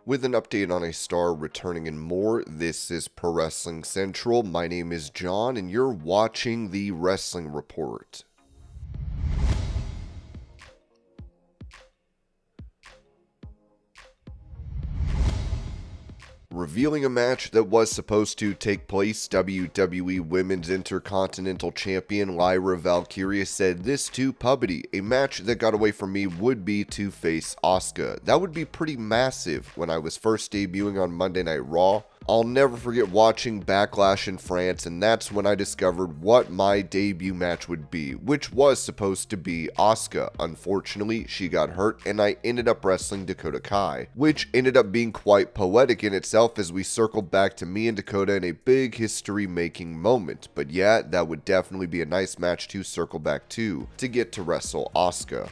With an update on a star returning and more, this is Pro Wrestling Central. My name is John, and you're watching the Wrestling Report. Revealing a match that was supposed to take place, WWE Women's Intercontinental Champion Lyra Valkyria said this to Pubbity: "A match that got away from me would be to face Asuka. That would be pretty massive. When I was first debuting on Monday Night Raw, I'll never forget watching Backlash in France, and that's when I discovered what my debut match would be, which was supposed to be Asuka. Unfortunately, she got hurt, and I ended up wrestling Dakota Kai, which ended up being quite poetic in itself as we circled back to me and Dakota in a big history-making moment. But yeah, that would definitely be a nice match to circle back to get to wrestle Asuka."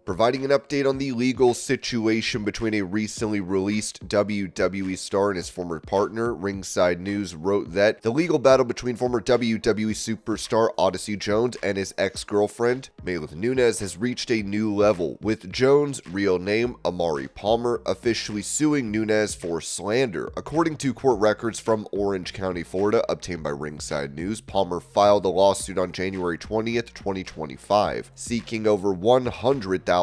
Providing an update on the legal situation between a recently released WWE star and his former partner, Ringside News wrote that the legal battle between former WWE superstar Odyssey Jones and his ex-girlfriend, Maylith Nunes, has reached a new level, with Jones' real name, Amari Palmer, officially suing Nunes for slander. According to court records from Orange County, Florida, obtained by Ringside News, Palmer filed a lawsuit on January 20th, 2025, seeking over $100,000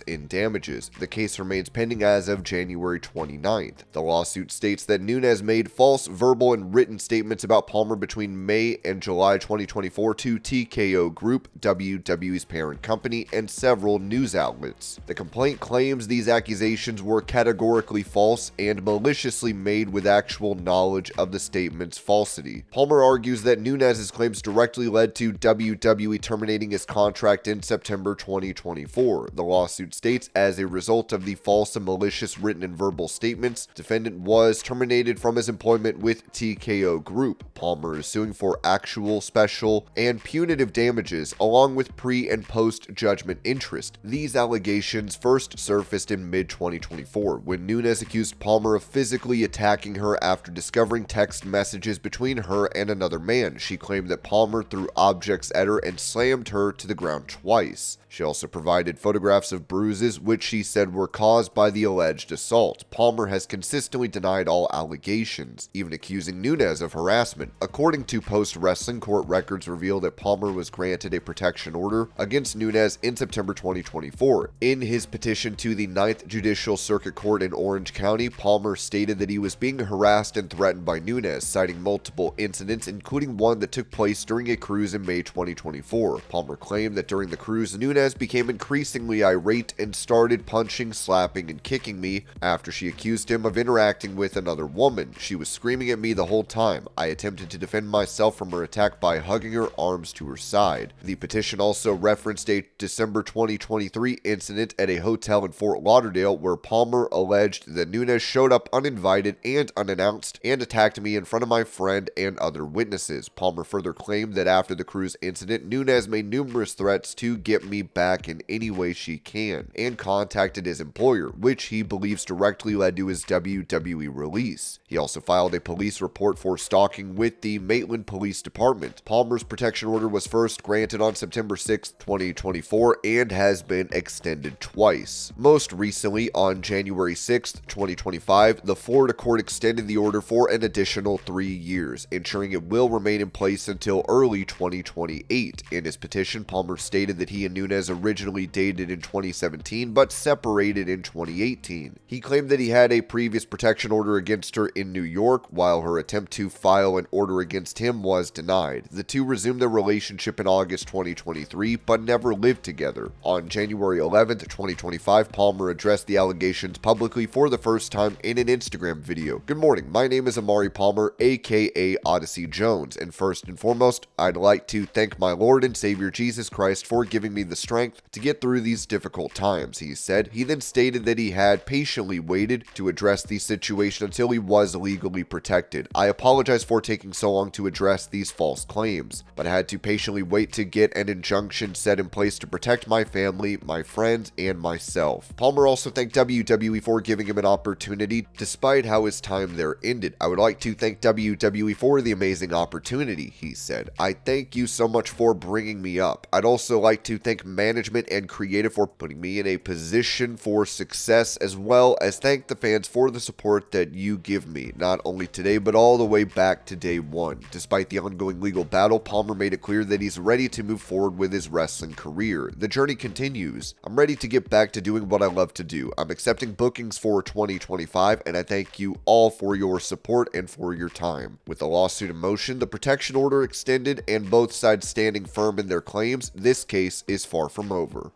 in damages. The case remains pending as of January 29th. The lawsuit states that Nunes made false verbal and written statements about Palmer between May and July 2024 to TKO Group, WWE'S parent company, and several news outlets. The complaint claims these accusations were categorically false and maliciously made with actual knowledge of the statement's falsity. Palmer argues that Nunes' claims directly led to WWE terminating his contract in September 2024. The lawsuit states, as a result of the false and malicious written and verbal statements, defendant was terminated from his employment with TKO Group. Palmer is suing for actual, special, and punitive damages, along with pre- and post-judgment interest. These allegations first surfaced in mid-2024, when Nunes accused Palmer of physically attacking her after discovering text messages between her and another man. She claimed that Palmer threw objects at her and slammed her to the ground twice. She also provided photographs of bruises, which she said were caused by the alleged assault. Palmer has consistently denied all allegations, even accusing Nunes of harassment. According to post-wrestling, court records reveal that Palmer was granted a protection order against Nunes in September 2024. In his petition to the 9th Judicial Circuit Court in Orange County, Palmer stated that he was being harassed and threatened by Nunes, citing multiple incidents, including one that took place during a cruise in May 2024. Palmer claimed that during the cruise, Nunes became increasingly irate and started punching, slapping, and kicking me after she accused him of interacting with another woman. She was screaming at me the whole time. I attempted to defend myself from her attack by hugging her arms to her side. The petition also referenced a December 2023 incident at a hotel in Fort Lauderdale where Palmer alleged that Nunes showed up uninvited and unannounced and attacked me in front of my friend and other witnesses. Palmer further claimed that after the cruise incident, Nunes made numerous threats to get me back in any way she can, and contacted his employer, which he believes directly led to his WWE release. He also filed a police report for stalking with the Maitland Police Department. Palmer's protection order was first granted on September 6, 2024, and has been extended twice. Most recently, on January 6, 2025, the Florida court extended the order for an additional 3 years, ensuring it will remain in place until early 2028. In his petition, Palmer stated that he and Nunes originally dated in 2017 but separated in 2018. He claimed that he had a previous protection order against her in New York, while her attempt to file an order against him was denied. The two resumed their relationship in August 2023 but never lived together. On January 11, 2025, Palmer addressed the allegations publicly for the first time in an Instagram video. "Good morning, my name is Amari Palmer, aka Odyssey Jones, and first and foremost, I'd like to thank my Lord and Savior Jesus Christ for giving me the strength to get through through these difficult times, he said. He then stated that he had patiently waited to address the situation until he was legally protected. I apologize for taking so long to address these false claims, but I had to patiently wait to get an injunction set in place to protect my family, my friends, and myself. Palmer also thanked WWE for giving him an opportunity despite how his time there ended. I would like to thank WWE for the amazing opportunity, he said. I thank you so much for bringing me up. I'd also like to thank management and creative for putting me in a position for success, as well as thank the fans for the support that you give me, not only today but all the way back to day one. Despite the ongoing legal battle, Palmer made it clear that he's ready to move forward with his wrestling career. The journey continues. I'm ready to get back to doing what I love to do. I'm accepting bookings for 2025, and I thank you all for your support and for your time. With the lawsuit in motion, the protection order extended, and both sides standing firm in their claims, this case is far from over.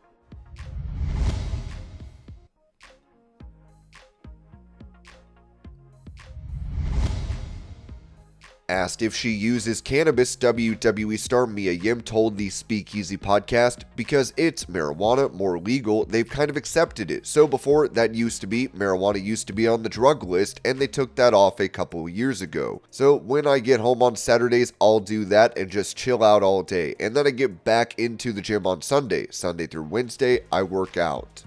Asked if she uses cannabis, WWE star Mia Yim told the Speakeasy podcast, because it's marijuana, more legal, they've kind of accepted it. So before, that marijuana used to be on the drug list, and they took that off a couple years ago. So when I get home on Saturdays, I'll do that and just chill out all day. And then I get back into the gym on Sunday. Sunday through Wednesday, I work out.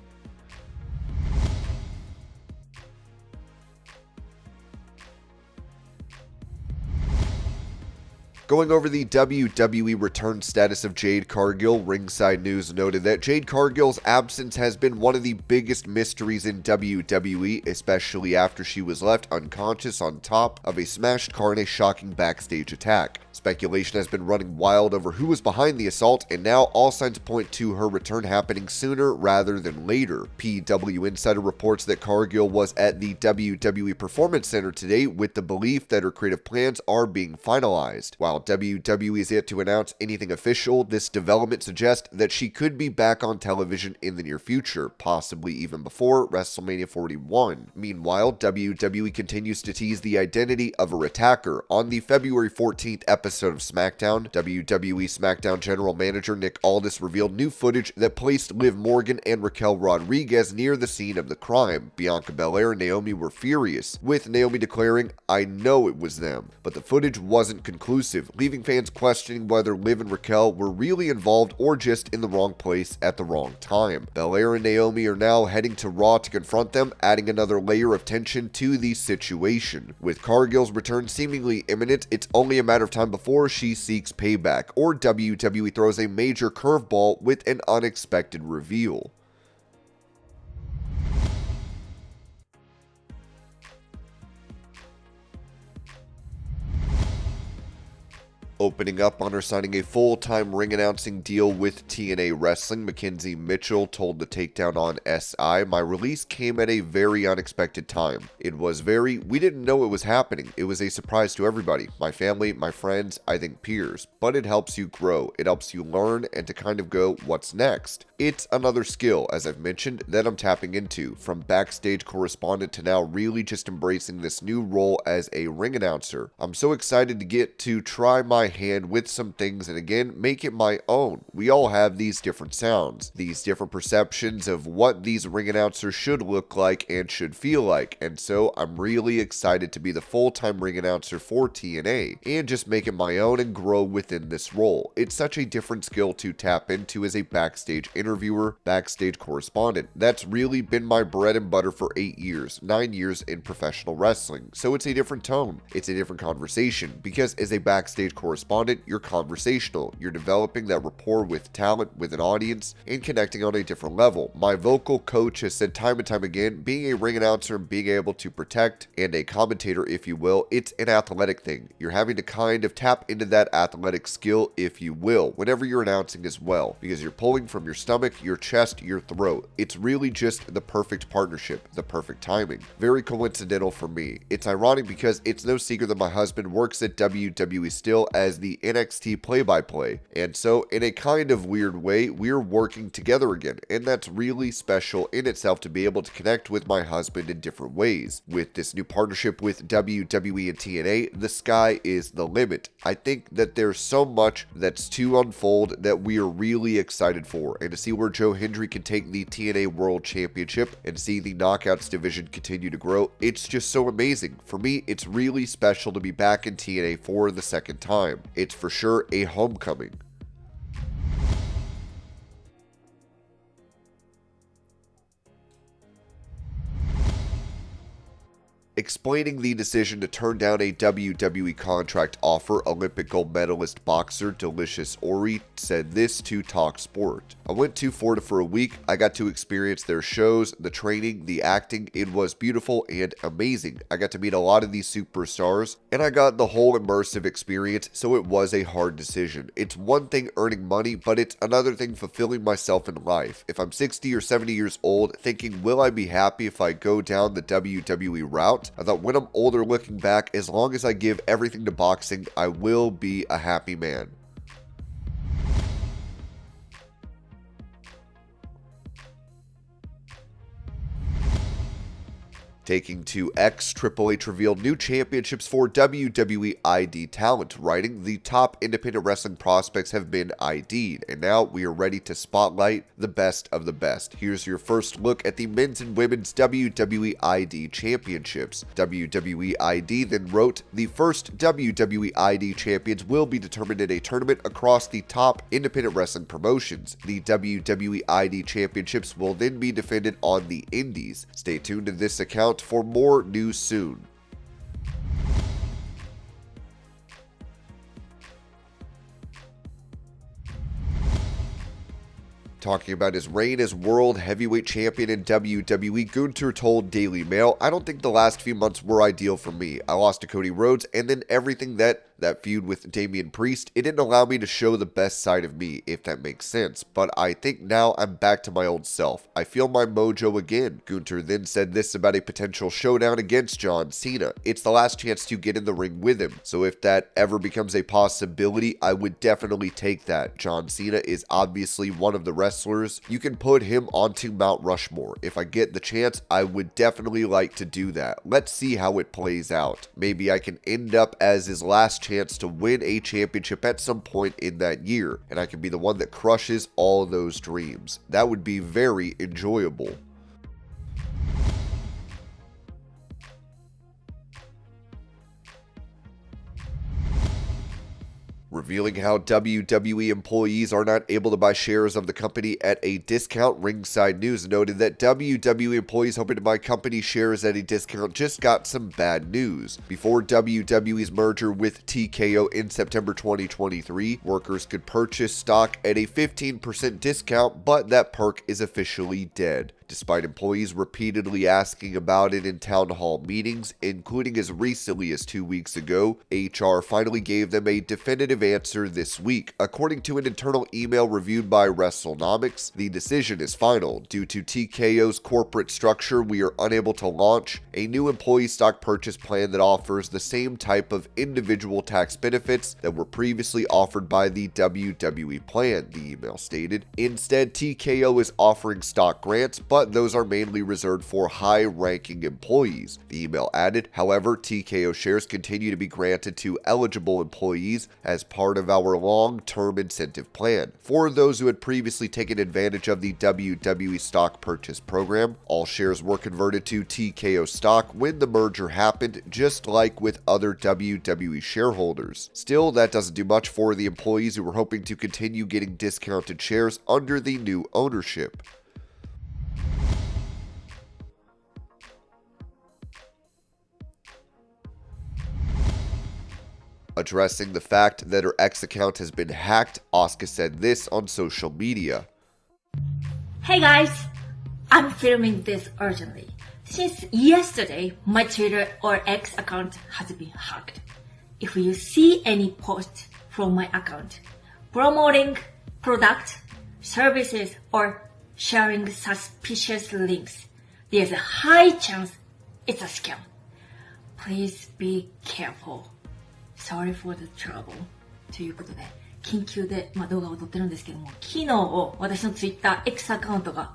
Going over the WWE return status of Jade Cargill, Ringside News noted that Jade Cargill's absence has been one of the biggest mysteries in WWE, especially after she was left unconscious on top of a smashed car in a shocking backstage attack. Speculation has been running wild over who was behind the assault, and now all signs point to her return happening sooner rather than later. PW Insider reports that Cargill was at the WWE Performance Center today with the belief that her creative plans are being finalized. While WWE is yet to announce anything official, this development suggests that she could be back on television in the near future, possibly even before WrestleMania 41. Meanwhile, WWE continues to tease the identity of her attacker. On the February 14th episode of SmackDown, WWE SmackDown General Manager Nick Aldis revealed new footage that placed Liv Morgan and Raquel Rodriguez near the scene of the crime. Bianca Belair and Naomi were furious, with Naomi declaring, "I know it was them," but the footage wasn't conclusive, leaving fans questioning whether Liv and Raquel were really involved or just in the wrong place at the wrong time. Belair and Naomi are now heading to Raw to confront them, adding another layer of tension to the situation. With Cargill's return seemingly imminent, it's only a matter of time before she seeks payback, or WWE throws a major curveball with an unexpected reveal. Opening up on her signing a full-time ring announcing deal with TNA Wrestling, Mackenzie Mitchell told the Takedown on SI, "My release came at a very unexpected time. We didn't know it was happening. It was a surprise to everybody. My family, my friends, I think peers. But it helps you grow. It helps you learn and to kind of go, what's next? It's another skill, as I've mentioned, that I'm tapping into. From backstage correspondent to now really just embracing this new role as a ring announcer. I'm so excited to get to try my hand with some things and again make it my own. We all have these different sounds, these different perceptions of what these ring announcers should look like and should feel like, and so I'm really excited to be the full-time ring announcer for TNA and just make it my own and grow within this role. It's such a different skill to tap into as a backstage interviewer, backstage correspondent. That's really been my bread and butter for 8 years, 9 years in professional wrestling, so it's a different tone, it's a different conversation, because as a backstage correspondent, you're conversational, you're developing that rapport with talent, with an audience, and connecting on a different level. My vocal coach has said time and time again, being a ring announcer and being able to protect, and a commentator, if you will, it's an athletic thing. You're having to kind of tap into that athletic skill, if you will, whenever you're announcing as well, because you're pulling from your stomach, your chest, your throat. It's really just the perfect partnership, the perfect timing. Very coincidental for me. It's ironic because it's no secret that my husband works at WWE still as as the NXT play-by-play. And so, in a kind of weird way, we're working together again, and that's really special in itself to be able to connect with my husband in different ways. With this new partnership with WWE and TNA, the sky is the limit. I think that there's so much that's to unfold that we are really excited for, and to see where Joe Hendry can take the TNA World Championship and see the Knockouts division continue to grow, it's just so amazing. For me, it's really special to be back in TNA for the second time. It's for sure a homecoming. Explaining the decision to turn down a WWE contract offer, Olympic gold medalist boxer Delicious Ori said this to TalkSport. I went to Florida for a week. I got to experience their shows, the training, the acting. It was beautiful and amazing. I got to meet a lot of these superstars, and I got the whole immersive experience, so it was a hard decision. It's one thing earning money, but it's another thing fulfilling myself in life. If I'm 60 or 70 years old, thinking, will I be happy if I go down the WWE route? I thought when I'm older looking back, as long as I give everything to boxing, I will be a happy man. Taking to X, Triple H revealed new championships for WWE ID talent, writing, "The top independent wrestling prospects have been ID'd, and now we are ready to spotlight the best of the best. Here's your first look at the men's and women's WWE ID championships." WWE ID then wrote, "The first WWE ID champions will be determined in a tournament across the top independent wrestling promotions. The WWE ID championships will then be defended on the Indies. Stay tuned to this account for more news soon." Talking about his reign as World Heavyweight Champion in WWE, Gunther told Daily Mail, "I don't think the last few months were ideal for me. I lost to Cody Rhodes, and then everything that feud with Damian Priest, it didn't allow me to show the best side of me, if that makes sense. But I think now I'm back to my old self. I feel my mojo again." Gunther then said this about a potential showdown against John Cena. "It's the last chance to get in the ring with him. So if that ever becomes a possibility, I would definitely take that. John Cena is obviously one of the wrestlers. You can put him onto Mount Rushmore. If I get the chance, I would definitely like to do that. Let's see how it plays out. Maybe I can end up as his last chance to win a championship at some point in that year, and I can be the one that crushes all those dreams. That would be very enjoyable." Revealing how WWE employees are not able to buy shares of the company at a discount, Ringside News noted that WWE employees hoping to buy company shares at a discount just got some bad news. Before WWE's merger with TKO in September 2023, workers could purchase stock at a 15% discount, but that perk is officially dead. Despite employees repeatedly asking about it in town hall meetings, including as recently as 2 weeks ago, HR finally gave them a definitive answer this week. According to an internal email reviewed by WrestleNomics, the decision is final. Due to TKO's corporate structure, we are unable to launch a new employee stock purchase plan that offers the same type of individual tax benefits that were previously offered by the WWE plan, the email stated. Instead, TKO is offering stock grants, but those are mainly reserved for high-ranking employees. The email added, "However, TKO shares continue to be granted to eligible employees as part of our long-term incentive plan. For those who had previously taken advantage of the WWE stock purchase program, all shares were converted to TKO stock when the merger happened, just like with other WWE shareholders. Still, that doesn't do much for the employees who were hoping to continue getting discounted shares under the new ownership." Addressing the fact that her X account has been hacked, Asuka said this on social media. "Hey guys, I'm filming this urgently. Since yesterday, my Twitter or X account has been hacked. If you see any posts from my account promoting products, services, or sharing suspicious links, there's a high chance it's a scam. Please be careful. Sorry for the trouble." ということで、緊急で、動画を撮ってるんですけども、昨日私の Twitter、X アカウントが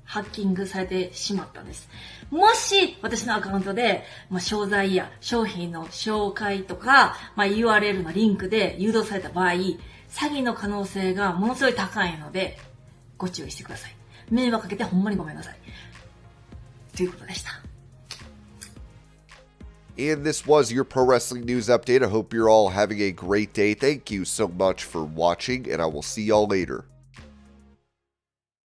ハッキングされてしまったんです。もし私のアカウントで、商材や商品の紹介とか、URL のリンクで誘導された場合、詐欺の可能性がものすごい高いので、ご注意してください。迷惑かけてほんまにごめんなさい。ということでした。And this was your pro wrestling news update. I hope you're all having a great day. Thank you so much for watching, and I will see y'all later.